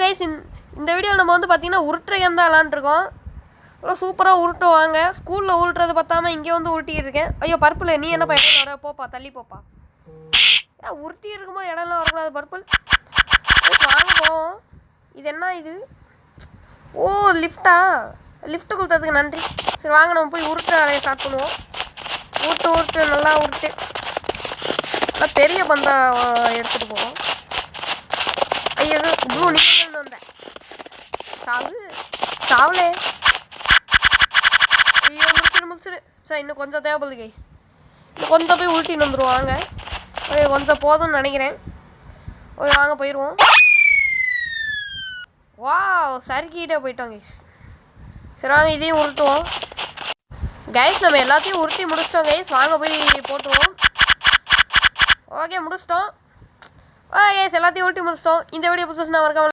Guys இந்த வீடியோவில் நம்ம வந்து பார்த்தீங்கன்னா உருட்டுற கேம் தான் விளாண்டுருக்கோம். அவ்வளோ சூப்பராக உருட்டுவாங்க. ஸ்கூலில் உருட்டுறது பார்த்தாம இங்கே வந்து உருட்டிகிட்டு இருக்கேன். ஐயோ பர்பிள், நீ என்னப்பா இடம் வர? போப்பா, தள்ளி போப்பா. ஏன் உருட்டி இருக்கும்போது இடம்லாம் வரக்கூடாது பர்பிள். வாங்க போவோம். இது என்ன இது? ஓ லிஃப்டா? லிஃப்ட்டு கொடுத்ததுக்கு நன்றி. சரி வாங்க நம்ம போய் உருட்டுற வேலையை ஸ்டார்ட் பண்ணுவோம். உருட்டு நல்லா உருட்டு. நல்லா பெரிய பந்தா எடுத்துகிட்டு போவோம். ஐயோ ப்ளூ, நீங்கள் வந்தேன் சாவலே. ஐயோ முடிச்சிடு. சார் இன்னும் கொஞ்சம் தேவைப்படுது கைஸ். இன்னும் கொஞ்சம் போய் உருட்டின்னு வந்துடுவாங்க. ஓகே கொஞ்சம் போதும்னு நினைக்கிறேன். ஓகே வாங்க போயிடுவோம். வா சறுக்கிட்டே போயிட்டோம் கைஸ். சரி வாங்க இதையும் உருட்டுவோம். கைஸ் நம்ம எல்லாத்தையும் உருட்டி முடிச்சிட்டோம் கைஸ். வாங்க போய் போட்டுருவோம். ஓகே முடிச்சிட்டோம். ஓகே கைஸ் எல்லாத்தையும் உருட்டி முடிச்சிட்டோம். இந்த வீடியோ பிடிச்சிருந்தா மறக்காம